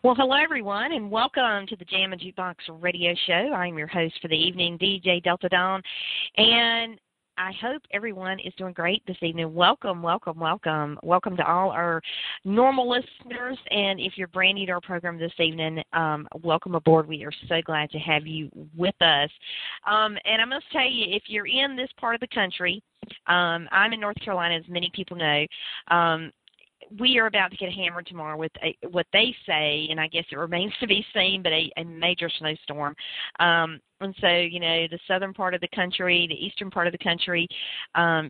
Well, hello, everyone, and welcome to the Jammin Jukebox radio show. I'm your host for the evening, DJ Delta Dawn, and I hope everyone is doing great this evening. Welcome, welcome, welcome. Welcome to all our normal listeners, and if you're brand new to our program this evening, welcome aboard. We are so glad to have you with us. And I must tell you, if you're in this part of the country, I'm in North Carolina, as many people know. We are about to get hammered tomorrow with what they say, and I guess it remains to be seen, but a major snowstorm. And so, you know, the southern part of the country, the eastern part of the country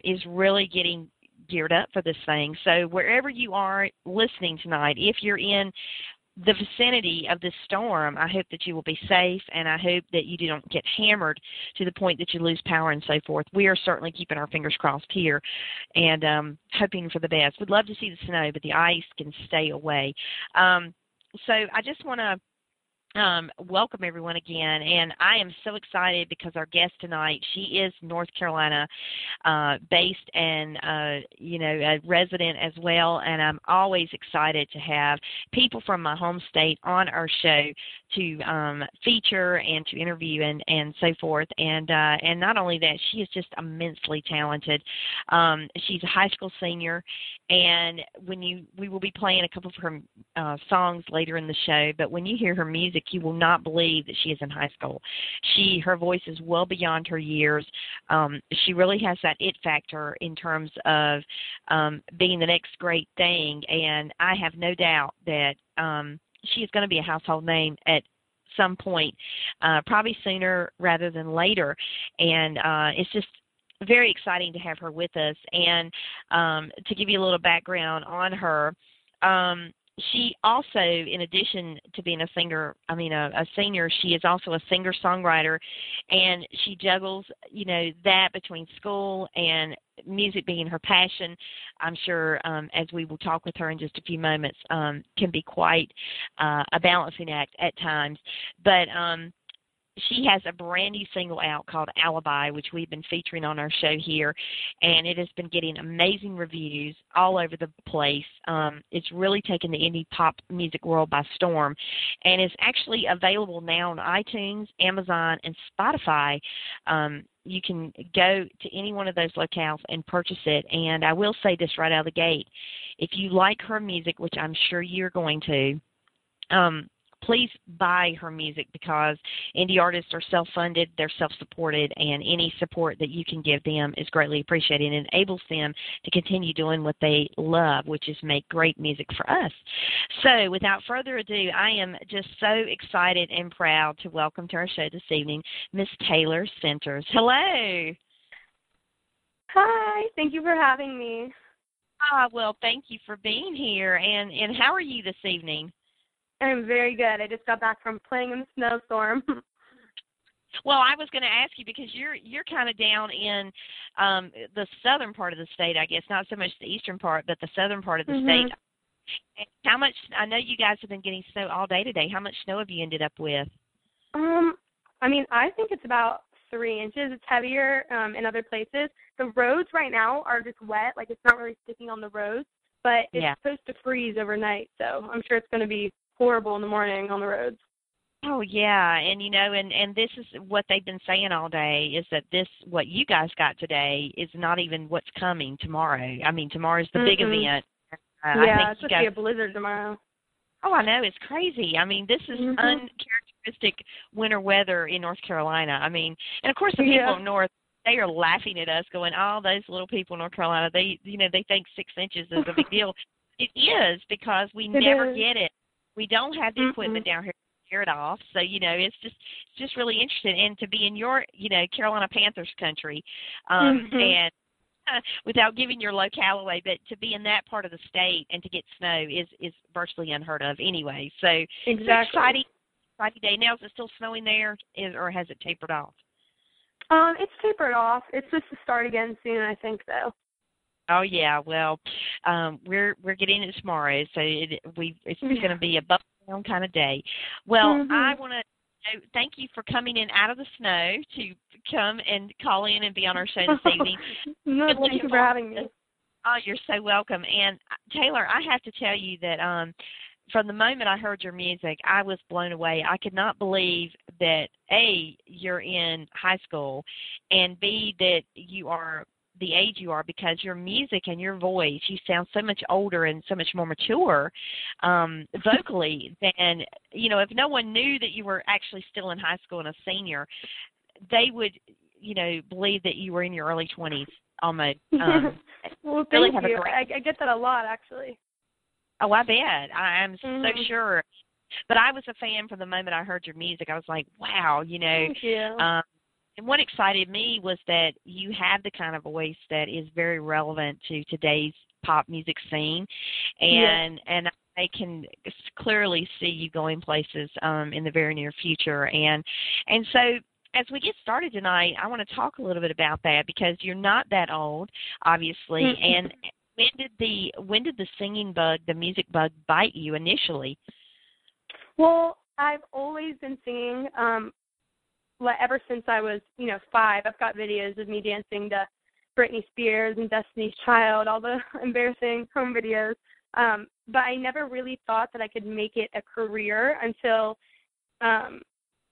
is really getting geared up for this thing. So wherever you are listening tonight, if you're in the vicinity of this storm, I hope that you will be safe, and I hope that you don't get hammered to the point that you lose power and so forth. We are certainly keeping our fingers crossed here and hoping for the best. We'd love to see the snow, but the ice can stay away. So I just want to welcome everyone again, and I am so excited because our guest tonight, she is North Carolina based and a resident as well, and I'm always excited to have people from my home state on our show to feature and to interview and so forth, and not only that, she is just immensely talented. She's a high school senior, and we will be playing a couple of her songs later in the show, but when you hear her music, you will not believe that she is in high school. Her voice is well beyond her years. She really has that it factor in terms of being the next great thing, and I have no doubt that she is going to be a household name at some point, probably sooner rather than later, and it's just very exciting to have her with us. And to give you a little background on her, she also, in addition to being a senior, she is also a singer-songwriter, and she juggles, that between school and music being her passion. I'm sure, as we will talk with her in just a few moments, can be quite a balancing act at times. But she has a brand new single out called Alibi, which we've been featuring on our show here, and it has been getting amazing reviews all over the place. It's really taken the indie pop music world by storm, and is actually available now on iTunes, Amazon, and Spotify. You can go to any one of those locales and purchase it, and I will say this right out of the gate. If you like her music, which I'm sure you're going to, please buy her music, because indie artists are self-funded, they're self-supported, and any support that you can give them is greatly appreciated and enables them to continue doing what they love, which is make great music for us. So without further ado, I am just so excited and proud to welcome to our show this evening Miss Taylor Centers. Hello. Hi. Thank you for having me. Well, thank you for being here. And how are you this evening? I'm very good. I just got back from playing in the snowstorm. Well, I was going to ask you, because you're kind of down in the southern part of the state, I guess, not so much the eastern part, but the southern part of the state. And how much? I know you guys have been getting snow all day today. How much snow have you ended up with? I think it's about 3 inches. It's heavier in other places. The roads right now are just wet, like it's not really sticking on the roads, but it's supposed to freeze overnight, so I'm sure it's going to be horrible in the morning on the roads. Oh, yeah, and, and this is what they've been saying all day, is that what you guys got today is not even what's coming tomorrow. I mean, tomorrow's the big event. It's supposed to be a blizzard tomorrow. Oh, I know. It's crazy. I mean, this is uncharacteristic winter weather in North Carolina. I mean, and, of course, the people up north, they are laughing at us, going, oh, those little people in North Carolina, they think 6 inches is a big deal. It is, because we never get it. We don't have the equipment down here to tear it off, so it's just really interesting. And to be in your Carolina Panthers country, and without giving your locale away, but to be in that part of the state and to get snow is virtually unheard of anyway. So exactly. Exciting day. Now, is it still snowing there, or has it tapered off? It's tapered off. It's supposed to start again soon, I think, though. Oh yeah, well, we're getting it tomorrow, so it's going to be a bump down kind of day. Well, I want to thank you for coming in out of the snow to come and call in and be on our show this evening. Thank you for having me. Oh, you're so welcome. And Taylor, I have to tell you that from the moment I heard your music, I was blown away. I could not believe that, A, you're in high school, and B, that you are the age you are, because your music and your voice, you sound so much older and so much more mature vocally than, if no one knew that you were actually still in high school and a senior, they would, believe that you were in your early 20s almost. Well, thank you. I get that a lot, actually. Oh, I bet. I'm so sure. But I was a fan from the moment I heard your music. I was like, wow, Thank you. And what excited me was that you have the kind of voice that is very relevant to today's pop music scene. And I can clearly see you going places in the very near future. And so as we get started tonight, I want to talk a little bit about that, because you're not that old, obviously. And when did the singing bug, the music bug, bite you initially? Well, I've always been singing ever since I was, 5. I've got videos of me dancing to Britney Spears and Destiny's Child, all the embarrassing home videos. But I never really thought that I could make it a career until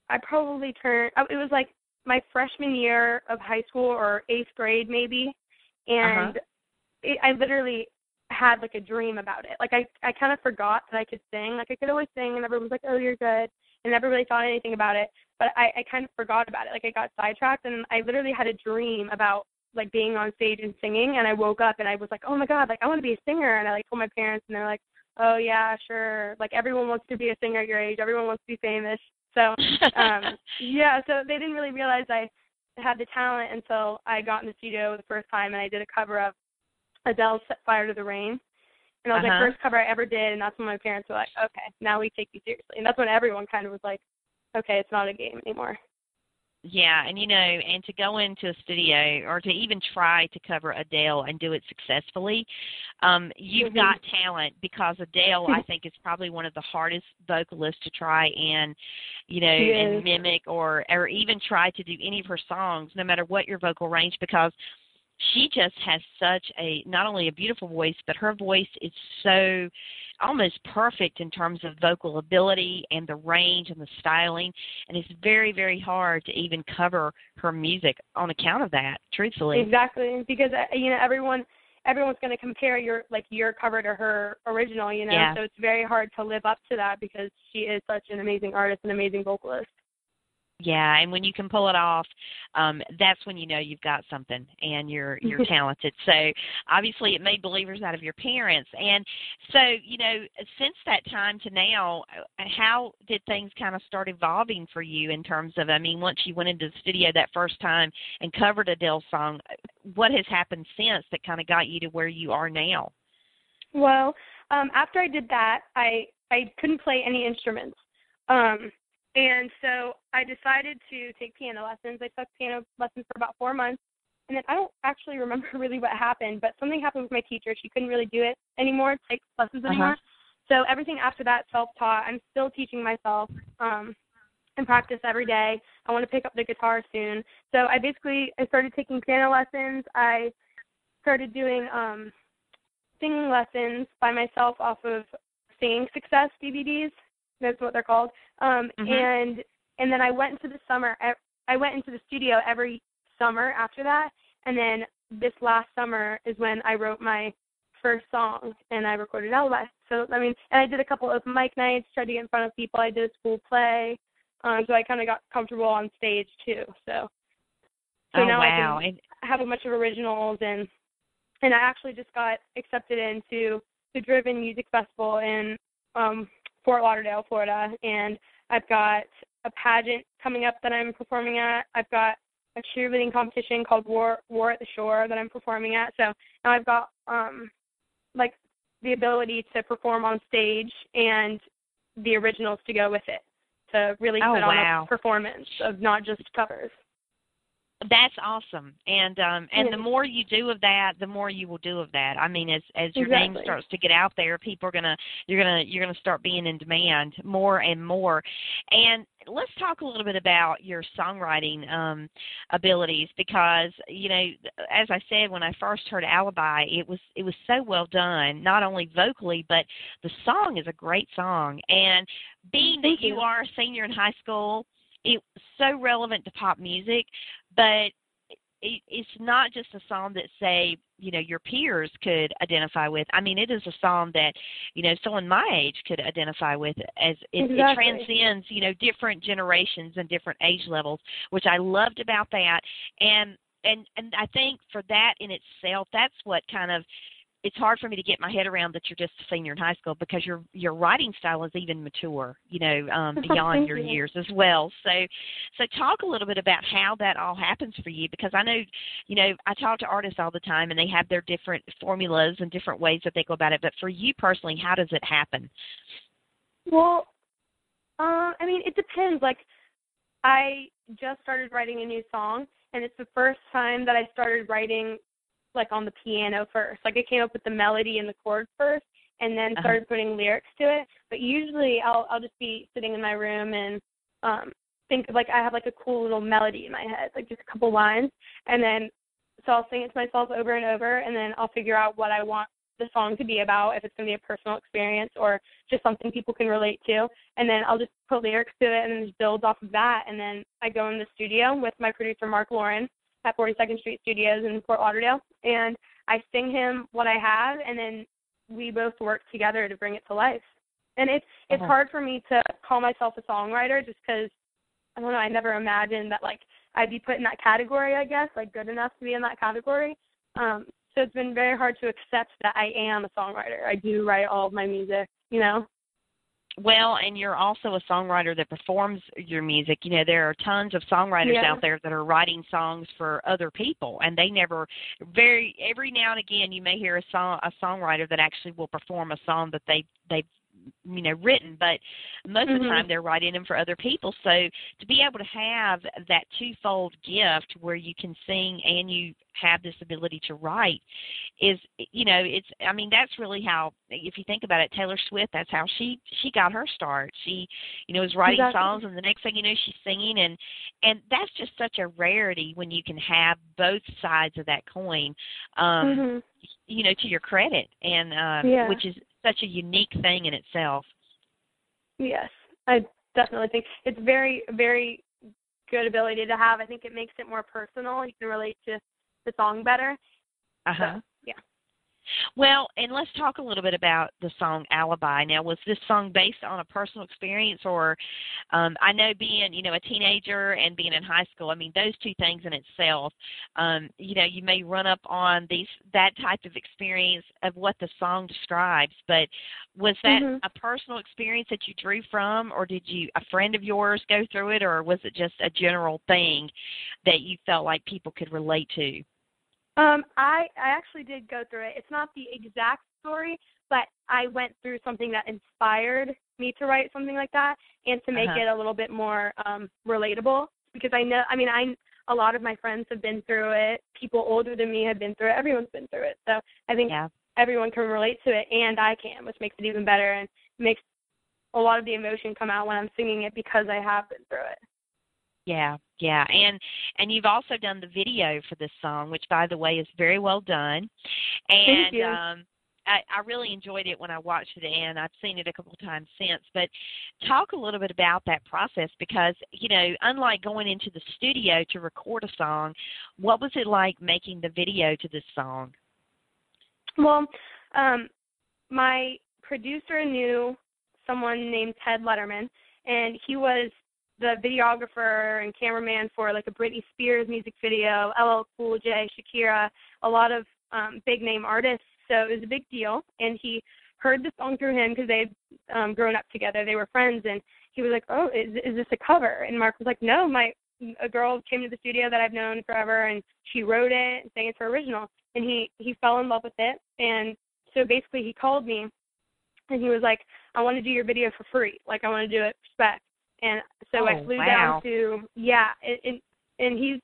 I probably it was like my freshman year of high school, or 8th grade maybe, and I literally had like a dream about it. Like I kind of forgot that I could sing. Like I could always sing, and everyone was like, "Oh, you're good," and never really thought anything about it. But I kind of forgot about it. Like I got sidetracked, and I literally had a dream about like being on stage and singing. And I woke up and I was like, "Oh my God, like I want to be a singer." And I like told my parents, and they're like, "Oh yeah, sure. Like everyone wants to be a singer at your age. Everyone wants to be famous." So so they didn't really realize I had the talent until I got in the studio the first time, and I did a cover of Adele's Set Fire to the Rain. And that was my first cover I ever did, and that's when my parents were like, okay, now we take you seriously. And that's when everyone kind of was like, okay, it's not a game anymore. Yeah, and and to go into a studio or to even try to cover Adele and do it successfully, you've got talent, because Adele, I think, is probably one of the hardest vocalists to try and, and mimic or even try to do any of her songs, no matter what your vocal range, because she just has such not only a beautiful voice, but her voice is so almost perfect in terms of vocal ability and the range and the styling. And it's very, very hard to even cover her music on account of that, truthfully. Exactly. Because, everyone's going to compare your cover to her original, Yeah. So it's very hard to live up to that, because she is such an amazing artist, an amazing vocalist. Yeah, and when you can pull it off, that's when you've got something and you're talented. So obviously it made believers out of your parents. And so, since that time to now, how did things kind of start evolving for you in terms of, once you went into the studio that first time and covered Adele's song, what has happened since that kind of got you to where you are now? Well, after I did that, I couldn't play any instruments. And so I decided to take piano lessons. I took piano lessons for about 4 months. And then I don't actually remember really what happened, but something happened with my teacher. She couldn't really do it anymore, take lessons anymore. So everything after that, self-taught. I'm still teaching myself and practice every day. I want to pick up the guitar soon. So I started taking piano lessons. I started doing singing lessons by myself off of Singing Success DVDs. That's what they're called. And then I went into the studio every summer after that. And then this last summer is when I wrote my first song, and I recorded Alibi. So, and I did a couple open mic nights, tried to get in front of people. I did a school play. So I kind of got comfortable on stage too. So now I can have a bunch of originals, and I actually just got accepted into the Driven Music Festival in Fort Lauderdale, Florida, and I've got a pageant coming up that I'm performing at. I've got a cheerleading competition called War at the Shore that I'm performing at. So now I've got the ability to perform on stage and the originals to go with it, to really put on a performance of not just covers. That's awesome, and the more you do of that, the more you will do of that. As your name starts to get out there, people are you're gonna start being in demand more and more. And let's talk a little bit about your songwriting abilities, because, you know, as I said, when I first heard Alibi, it was so well done, not only vocally, but the song is a great song. And being that you are a senior in high school, it's so relevant to pop music, but it's not just a song that, say, you know, your peers could identify with. I mean, it is a song that, you know, someone my age could identify with, as it transcends, you know, different generations and different age levels, which I loved about that. And I think for that in itself, that's what kind of, it's hard for me to get my head around that you're just a senior in high school, because your writing style is even mature, you know, beyond your years as well. So talk a little bit about how that all happens for you, because I know, you know, I talk to artists all the time and they have their different formulas and different ways that they go about it. But for you personally, how does it happen? Well, I mean, it depends. Like, I just started writing a new song, and it's the first time that I started writing like on the piano first. Like, I came up with the melody and the chords first, and then started putting lyrics to it. But usually I'll just be sitting in my room and think of, like, I have like a cool little melody in my head, like just a couple lines, and then so I'll sing it to myself over and over, and then I'll figure out what I want the song to be about, if it's going to be a personal experience or just something people can relate to, and then I'll just put lyrics to it and then just build off of that. And then I go in the studio with my producer Mark Lauren at 42nd Street Studios in Fort Lauderdale, and I sing him what I have, and then we both work together to bring it to life. And it's hard for me to call myself a songwriter, just because, I don't know, I never imagined that, like, I'd be put in that category, I guess, like good enough to be in that category. So it's been very hard to accept that I am a songwriter. I do write all of my music, you know. Well, and you're also a songwriter that performs your music. You know, there are tons of songwriters out there that are writing songs for other people, and they never, every now and again, you may hear a songwriter that actually will perform a song that they've you know, written, but most of the time they're writing them for other people. So to be able to have that twofold gift where you can sing and you have this ability to write is, you know, it's, I mean, that's really how, if you think about it, Taylor Swift, that's how she got her start. She, you know, was writing songs, and the next thing you know, she's singing, and that's just such a rarity when you can have both sides of that coin, you know, to your credit, and which is such a unique thing in itself. Yes, I definitely think it's very, very good ability to have. I think it makes it more personal. You can relate to the song better. So, yeah. Well, and let's talk a little bit about the song Alibi. Now, was this song based on a personal experience, or I know being, you know, a teenager and being in high school, I mean, those two things in itself, you know, you may run up on that type of experience of what the song describes, but was that a personal experience that you drew from, or did a friend of yours go through it, or was it just a general thing that you felt like people could relate to? I actually did go through it. It's not the exact story, but I went through something that inspired me to write something like that, and to make it a little bit more relatable, because I know, I mean, a lot of my friends have been through it. People older than me have been through it. Everyone's been through it. So I think everyone can relate to it, and I can, which makes it even better and makes a lot of the emotion come out when I'm singing it, because I have been through it. Yeah, and you've also done the video for this song, which, by the way, is very well done. And thank you. I really enjoyed it when I watched it, and I've seen it a couple of times since. But talk a little bit about that process, because, you know, unlike going into the studio to record a song, what was it like making the video to this song? Well, my producer knew someone named Ted Letterman, and he was the videographer and cameraman for like a Britney Spears music video, LL Cool J, Shakira, a lot of big name artists. So it was a big deal. And he heard the song through him, because they had grown up together. They were friends. And he was like, oh, is this a cover? And Mark was like, no, a girl came to the studio that I've known forever, and she wrote it and sang it's her original. And he fell in love with it. And so basically he called me, and he was like, I want to do your video for free. Like, I want to do it for spec. And so I flew down to, and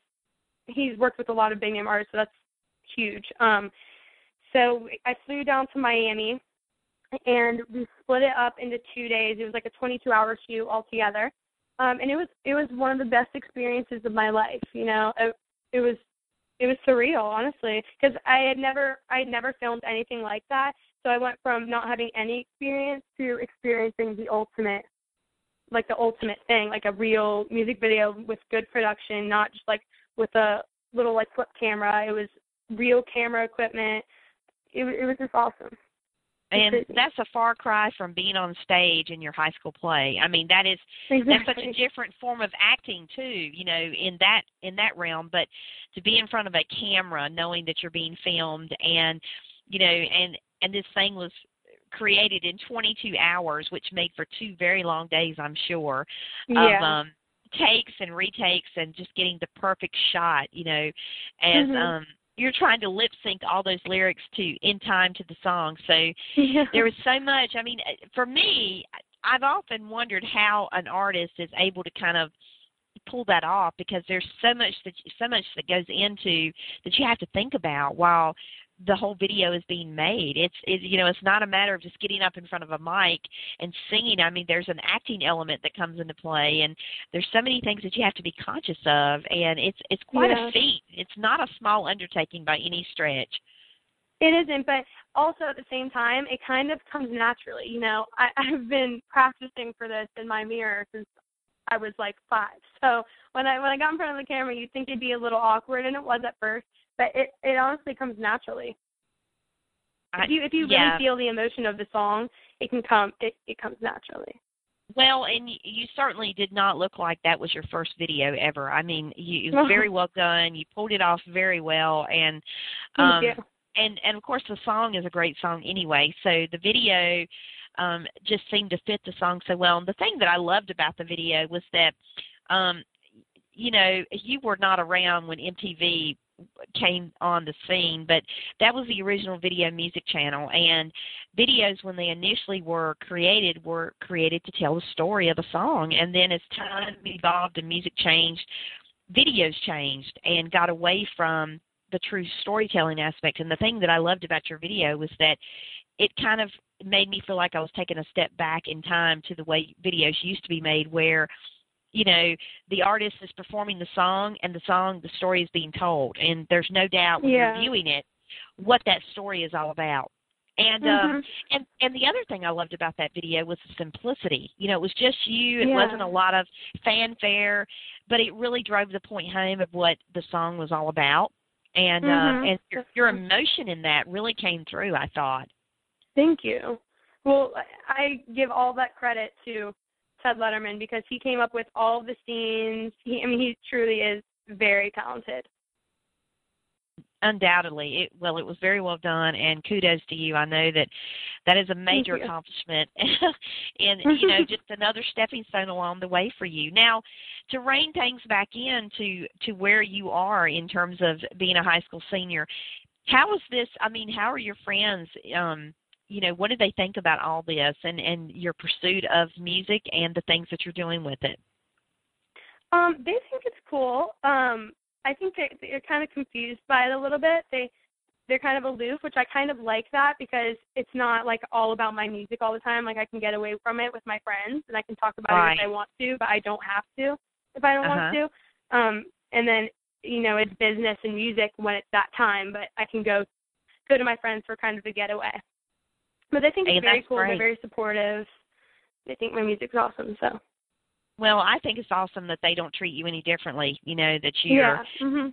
he's worked with a lot of big name artists, so that's huge. So I flew down to Miami, and we split it up into 2 days. It was like a 22-hour shoot altogether. And it was one of the best experiences of my life. You know, it was surreal, honestly, because I had never filmed anything like that. So I went from not having any experience to experiencing the ultimate thing, like a real music video with good production, not just like with a little like flip camera. It was real camera equipment. It was just awesome. And that's a far cry from being on stage in your high school play. I mean, that's such a different form of acting too, you know, in that realm. But to be in front of a camera, knowing that you're being filmed, and you know, and this thing was created in 22 hours, which made for 2 very long days, I'm sure, of takes and retakes and just getting the perfect shot, you know, as you're trying to lip sync all those lyrics in time to the song. So there was so much. I mean, for me, I've often wondered how an artist is able to kind of pull that off, because there's so much that goes into that you have to think about while the whole video is being made. It's you know, it's not a matter of just getting up in front of a mic and singing. I mean, there's an acting element that comes into play, and there's so many things that you have to be conscious of, and it's quite a feat. It's not a small undertaking by any stretch. It isn't, but also at the same time, it kind of comes naturally. You know, I've been practicing for this in my mirror since I was like 5. So when I got in front of the camera, you'd think it'd be a little awkward, and it was at first. But it honestly comes naturally. If you really feel the emotion of the song, it comes naturally. Well, and you certainly did not look like that was your first video ever. I mean, it was very well done. You pulled it off very well, and Thank you. And of course the song is a great song anyway. So the video just seemed to fit the song so well. And the thing that I loved about the video was that you know, you were not around when MTV came on the scene, but that was the original video music channel, and videos, when they initially were created to tell the story of a song. And then as time evolved and music changed, videos changed and got away from the true storytelling aspect. And the thing that I loved about your video was that it kind of made me feel like I was taking a step back in time to the way videos used to be made, where you know, the artist is performing the song, and the story is being told. And there's no doubt when you're viewing it what that story is all about. And and the other thing I loved about that video was the simplicity. You know, it was just you. It wasn't a lot of fanfare, but it really drove the point home of what the song was all about. And and your emotion in that really came through, I thought. Thank you. Well, I give all that credit to Ted Letterman, because he came up with all the scenes. He truly is very talented. Undoubtedly. It was very well done, and kudos to you. I know that is a major accomplishment and, you know, just another stepping stone along the way for you. Now, to rein things back in to where you are in terms of being a high school senior, how is this, I mean, how are your friends, you know, what do they think about all this and your pursuit of music and the things that you're doing with it? They think it's cool. I think they're kind of confused by it a little bit. They're kind of aloof, which I kind of like that, because it's not like all about my music all the time. Like, I can get away from it with my friends, and I can talk about it if I want to, but I don't have to if I don't want to. And then, you know, it's business and music when it's that time, but I can go to my friends for kind of a getaway. But they think it's very cool. Great. They're very supportive. They think my music's awesome. So. Well, I think it's awesome that they don't treat you any differently. You know, that you're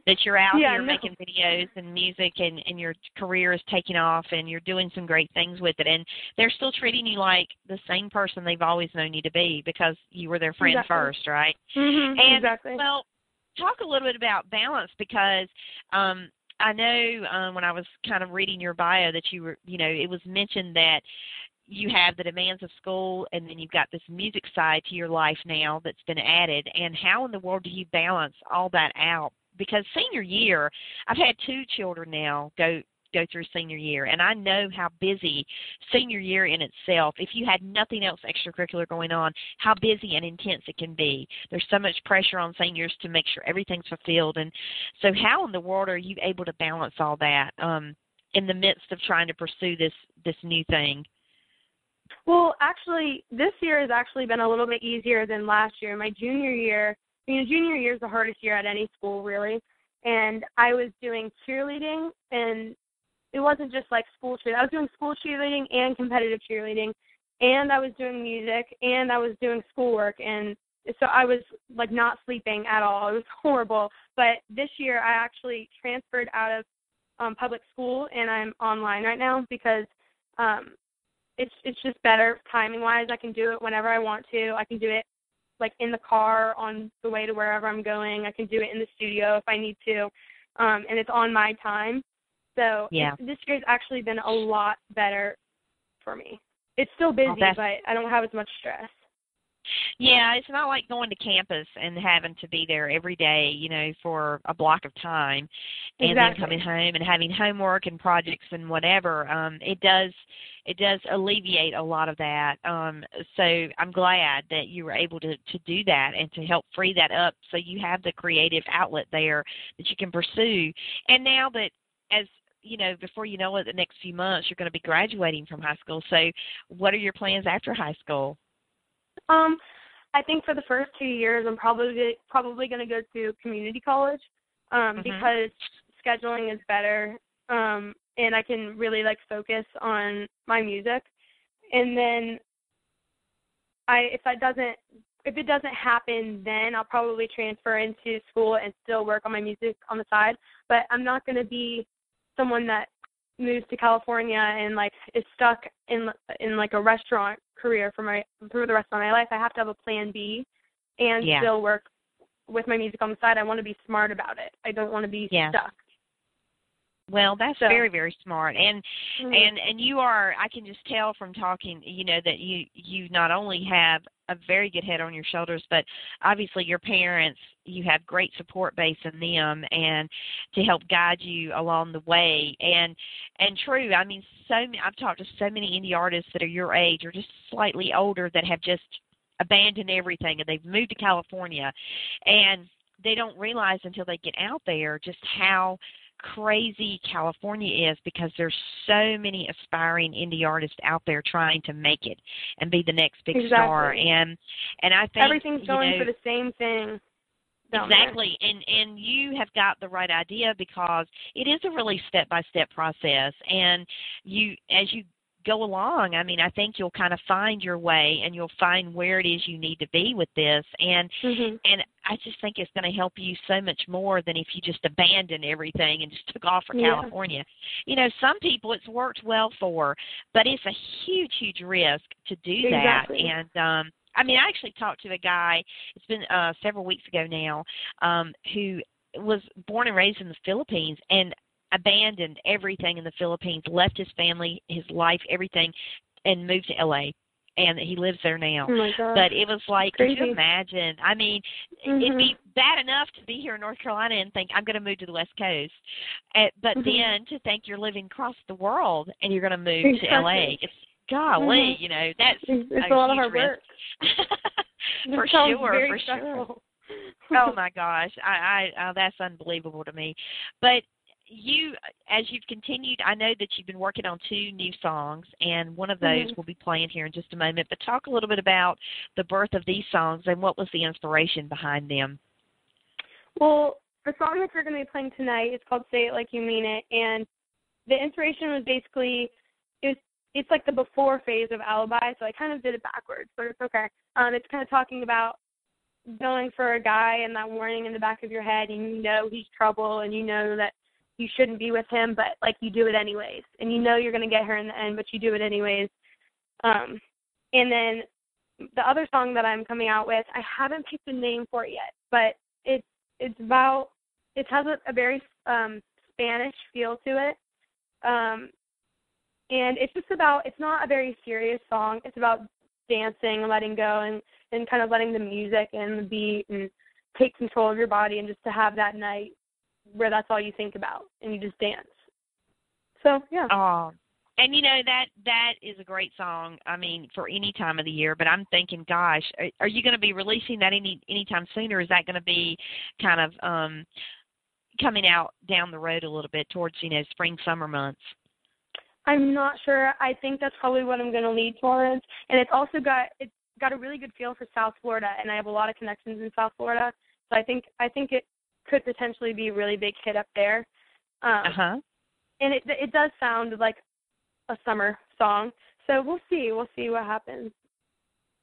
that you're out here making videos and music, and your career is taking off, and you're doing some great things with it. And they're still treating you like the same person they've always known you to be, because you were their friend first, right? And, well, talk a little bit about balance, because I know when I was kind of reading your bio that you were, you know, it was mentioned that you have the demands of school, and then you've got this music side to your life now that's been added. And how in the world do you balance all that out? Because senior year, I've had 2 children now go through senior year, and I know how busy senior year in itself, if you had nothing else extracurricular going on, how busy and intense it can be. There's so much pressure on seniors to make sure everything's fulfilled. And so how in the world are you able to balance all that in the midst of trying to pursue this new thing? Well, actually, this year has actually been a little bit easier than last year. My junior year, junior year is the hardest year at any school, really. And I was doing cheerleading, and it wasn't just like school cheerleading. I was doing school cheerleading and competitive cheerleading, and I was doing music, and I was doing schoolwork, and so I was like not sleeping at all. It was horrible. But this year I actually transferred out of public school, and I'm online right now because it's just better timing wise. I can do it whenever I want to. I can do it like in the car on the way to wherever I'm going. I can do it in the studio if I need to, and it's on my time. So this year's actually been a lot better for me. It's still busy, but I don't have as much stress. Yeah, it's not like going to campus and having to be there every day, for a block of time, and then coming home and having homework and projects and whatever. It does alleviate a lot of that. So I'm glad that you were able to do that and to help free that up so you have the creative outlet there that you can pursue. And now that, as before you know it, the next few months, you're going to be graduating from high school. So what are your plans after high school? I think for the first 2 years, I'm probably going to go to community college because scheduling is better, and I can really focus on my music. And then if it doesn't happen, then I'll probably transfer into school and still work on my music on the side. But I'm not going to be someone that moves to California and is stuck in a restaurant career for the rest of my life. I have to have a plan B and still work with my music on the side. I want to be smart about it. I don't want to be stuck. Well, that's very, very smart. And you are, I can just tell from talking, that you not only have a very good head on your shoulders, but obviously your parents, you have great support base in them and to help guide you along the way. And true, I've talked to so many indie artists that are your age or just slightly older that have just abandoned everything and they've moved to California, and they don't realize until they get out there just how crazy California is, because there's so many aspiring indie artists out there trying to make it and be the next big star. And I think everything's going for the same thing. Exactly. And you have got the right idea, because it is a really step-by-step process. And as you go along, I think you'll kind of find your way and you'll find where it is you need to be with this. And I just think it's going to help you so much more than if you just abandoned everything and just took off for California. Some people it's worked well for, but it's a huge, huge risk to do that. And I actually talked to a guy, it's been several weeks ago now, who was born and raised in the Philippines and abandoned everything in the Philippines, left his family, his life, everything, and moved to L.A., and he lives there now. Oh my gosh. But it was like, crazy. Could you imagine? It'd be bad enough to be here in North Carolina and think, I'm going to move to the West Coast. But then to think you're living across the world and you're going to move to L.A., it's golly, that's it's a lot of hard work. For sure. Oh my gosh, I that's unbelievable to me. But you, as you've continued, I know that you've been working on 2 new songs, and one of those will be playing here in just a moment. But talk a little bit about the birth of these songs and what was the inspiration behind them. Well, the song that we're going to be playing tonight is called Say It Like You Mean It, and the inspiration was basically, it's like the before phase of Alibi, so I kind of did it backwards, but it's okay. It's kind of talking about going for a guy and that warning in the back of your head, and you know he's trouble, and you know that you shouldn't be with him, but you do it anyways, and you know you're going to get her in the end, but you do it anyways. And then the other song that I'm coming out with, I haven't picked a name for it yet, but it has a very Spanish feel to it. And it's just about, it's not a very serious song. It's about dancing and letting go and kind of letting the music and the beat and take control of your body, and just to have that night where that's all you think about and you just dance. So, yeah. Oh, and that is a great song, for any time of the year. But I'm thinking, gosh, are you going to be releasing that anytime soon, or is that going to be kind of coming out down the road a little bit towards, spring, summer months? I'm not sure. I think that's probably what I'm going to lead towards. And it's got a really good feel for South Florida, and I have a lot of connections in South Florida. So I think it could potentially be a really big hit up there. And it does sound like a summer song. So we'll see. We'll see what happens.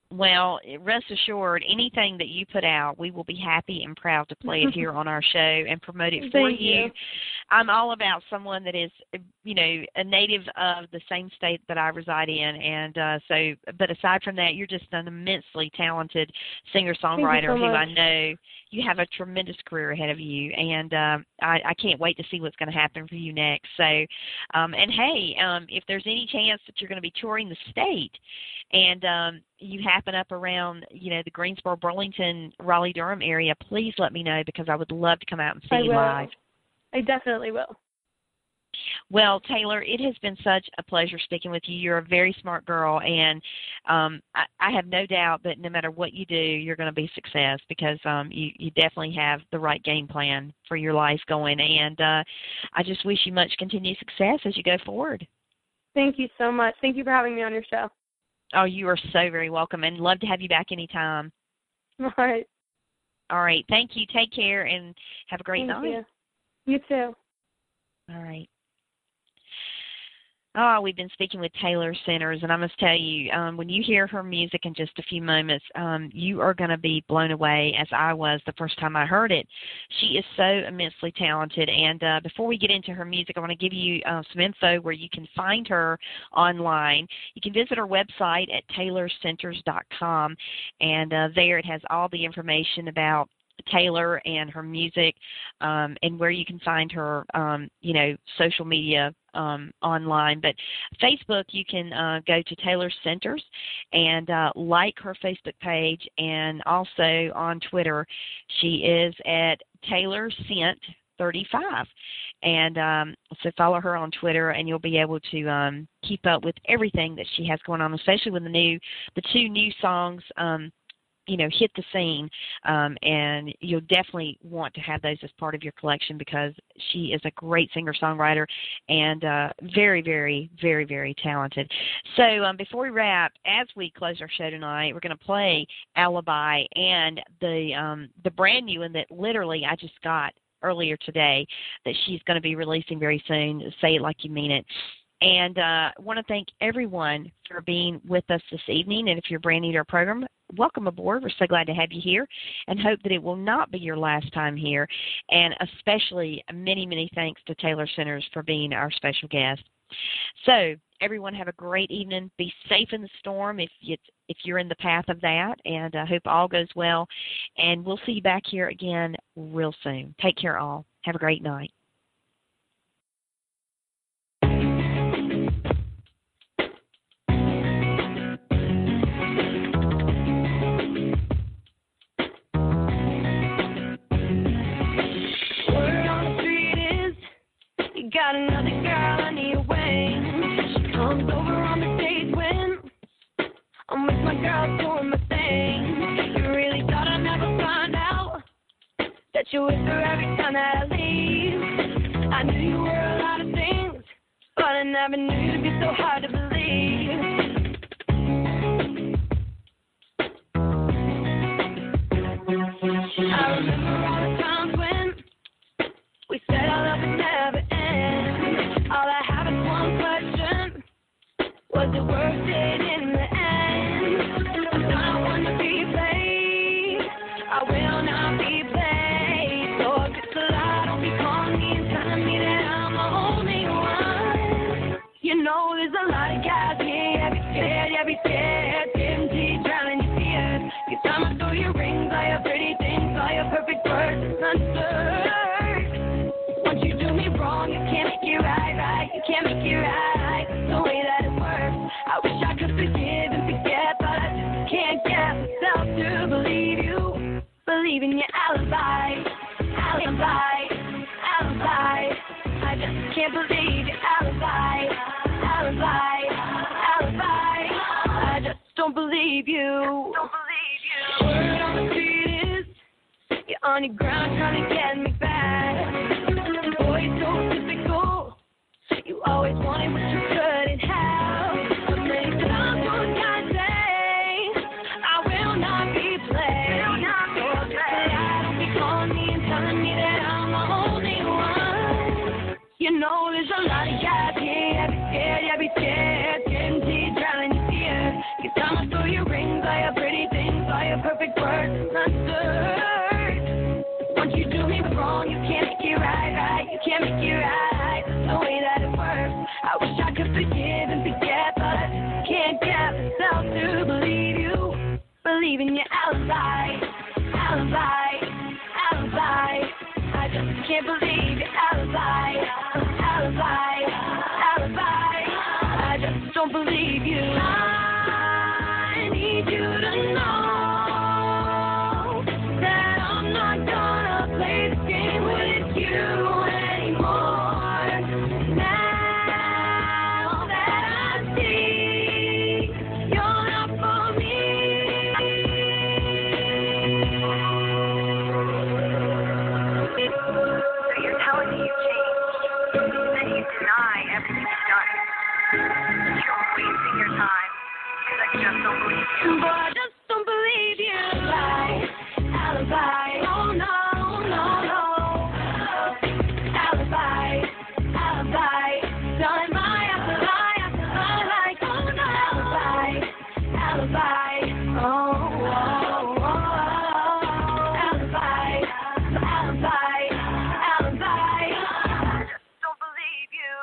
Well, rest assured, anything that you put out, we will be happy and proud to play it here on our show and promote it for you. I'm all about someone that is, a native of the same state that I reside in. And but aside from that, you're just an immensely talented singer-songwriter who I know you have a tremendous career ahead of you. And I can't wait to see what's going to happen for you next. So, and hey, if there's any chance that you're going to be touring the state and you happen up around, the Greensboro, Burlington, Raleigh-Durham area, please let me know because I would love to come out and see you live. I definitely will. Well, Taylor, it has been such a pleasure speaking with you. You're a very smart girl, and I have no doubt that no matter what you do, you're going to be a success because you definitely have the right game plan for your life going. And I just wish you much continued success as you go forward. Thank you so much. Thank you for having me on your show. Oh, you are so very welcome, and love to have you back anytime. All right. All right. Thank you. Take care, and have a great night. Thank you. You too. All right. Oh, we've been speaking with Taylor Centers, and I must tell you, when you hear her music in just a few moments, you are going to be blown away, as I was the first time I heard it. She is so immensely talented, and before we get into her music, I want to give you some info where you can find her online. You can visit her website at taylorcenters.com, and there it has all the information about Taylor and her music, and where you can find her, social media online. But Facebook, you can go to Taylor Centers and like her Facebook page, and also on Twitter, she is at Taylor Cent 35. And so follow her on Twitter, and you'll be able to keep up with everything that she has going on, especially when the two new songs hit the scene, and you'll definitely want to have those as part of your collection because she is a great singer-songwriter and very, very, very, very talented. So before we wrap, as we close our show tonight, we're going to play Alibi and the brand new one that literally I just got earlier today that she's going to be releasing very soon, Say It Like You Mean It. And I want to thank everyone for being with us this evening. And if you're brand new to our program, welcome aboard. We're so glad to have you here and hope that it will not be your last time here. And especially many, many thanks to Taylor Centers for being our special guest. So everyone have a great evening. Be safe in the storm if you're in the path of that. And I hope all goes well. And we'll see you back here again real soon. Take care all. Have a great night. Got another girl under your wing. She comes over on the days when I'm with my girl doing my thing. You really thought I'd never find out that you're with her every time that I leave. I knew you were a lot of things, but I never knew you'd be so hard to believe. I remember all the times when we said our love would never end. All I have is one question: was it worth it in the end? I'm not one to be played. I will not be played. So if it's a lie, don't be calling me and telling me that I'm the only one. You know there's a lot of guys here. Yeah, be scared. Empty, drowning your fears. You tell me through your rings, all your pretty things, all your perfect words and answers. Once you do me wrong, you can't make it right. You can't make it right. The way that it works. I wish I could forgive and forget, but I just can't get myself to believe you. Believe in your alibi. I just can't believe your alibi. I just don't believe you. Word on the street is you're on your ground trying to get me back. Boy, so typical. You always wanted what you couldn't have. Amazed that I'm doing God's thing. I will not be played. I don't be calling me and telling me that I'm the only one. You know there's a lot of guys here. I be scared. Getting teeth, drowning your tears. You tell me through your rings, all your pretty things, all your perfect words. Absurd. Once you do me wrong, you can't make it right. You can't make it right. There's no way that it works. I wish I could forgive and forget, but can't get myself to believe you. Believe in your alibi. I just can't believe your alibi. I just don't believe you. I need you to know that I'm not gonna play this game with you anymore. Now that I see you're not for me. So you're telling me you changed, then you deny everything you've done. You're wasting your time, because I just don't believe you. But I just don't believe you. Alibi, oh no. Alibi, telling my alibi, like, oh no. Alibi, oh. Alibi, I just don't believe you.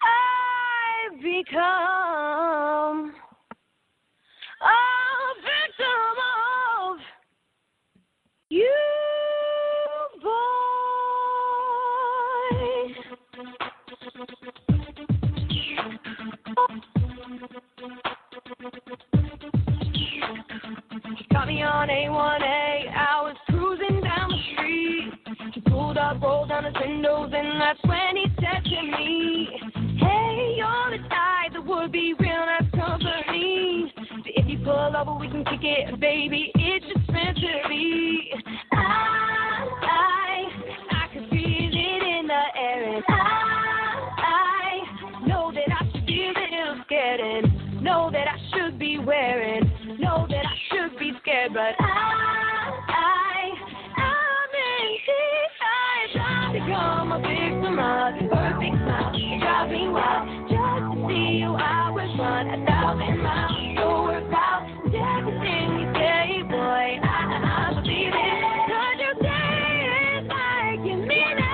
I've become a victim of you, boy. He got me on A1A. I was cruising down the street. He pulled up, rolled down his windows, and that's when he said to me, hey, you're the type that would be real nice company. So if you pull over, we can kick it, baby. It's just meant to be. I could feel it in the air, and I know that I should be a little scared, and know that I should be wearing, know that I should be scared, but I'm in disguise. I've become a victim of your perfect smile. You drive me wild. Just to see you, I would run 1,000 miles. You'll work out everything you say, boy. I believe it. 'Cause you say it like you mean it.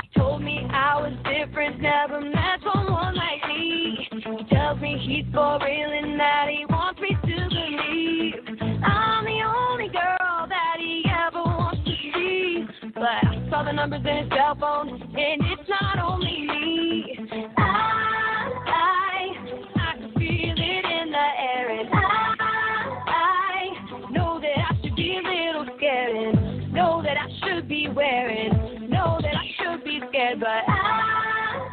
He told me I was different, never met someone like me. He tells me he's for real and that he wants me to believe I'm the only girl that he ever wants to see. But I saw the numbers in his cell phone, and it's not only me. I can feel it in the air, and I know that I should be a little scared, and know that I should be wearing, know that I should be scared, but I'm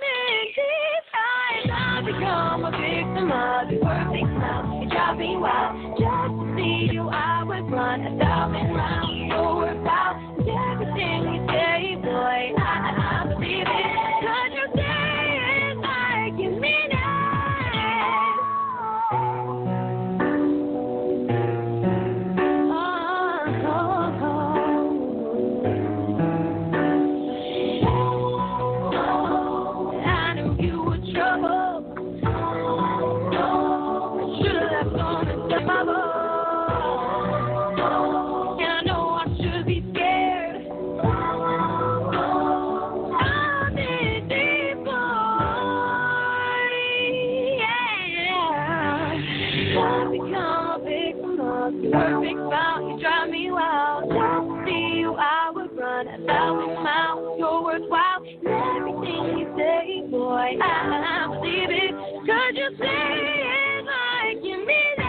in disguise. I've become a victim of your perfect smile. You drive me wild. Just to see you, I would run 1,000 miles. You'll work out everything you say, boy. I believe it. 'Cause you say it like you mean it. I knew you were trouble. Should've left on and set my boat. And I know I should be scared. I'm in deep, boy. Yeah. I've become a victim of your perfect smile. You drive me wild. Just to see you, I would run 1,000 miles. You're worthwhile. Everything you say, boy, I believe it. 'Cause you say it like you mean it.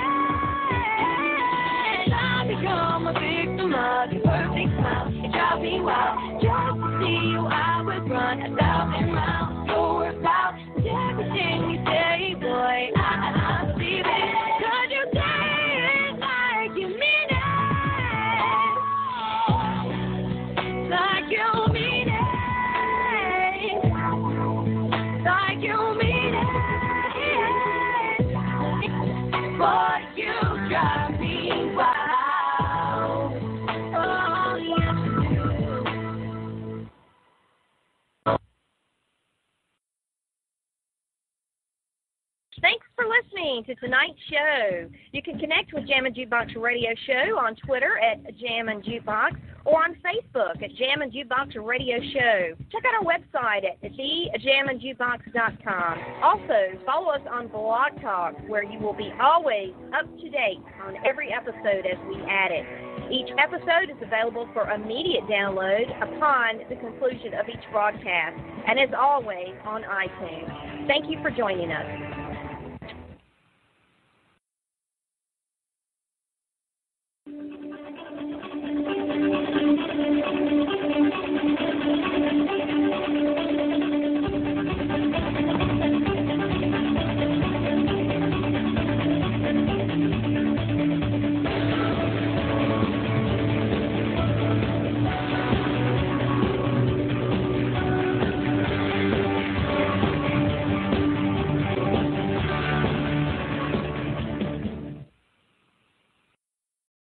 I've become a victim of your perfect smile. You drive me wild. Just to see you, I would run 1,000 miles. You're worthwhile. Everything you say, boy, I believe it. 'Cause you say it like you mean it. drive me wild. Oh, yes, you do. Thanks for listening to tonight's show. You can connect with Jammin Jukebox Radio Show on Twitter at Jammin Jukebox or on Facebook at Jammin Jukebox Radio Show. Check out our website at thejamminjukebox.com. Also, follow us on Blog Talk, where you will be always up to date on every episode as we add it. Each episode is available for immediate download upon the conclusion of each broadcast, and as always, on iTunes. Thank you for joining us.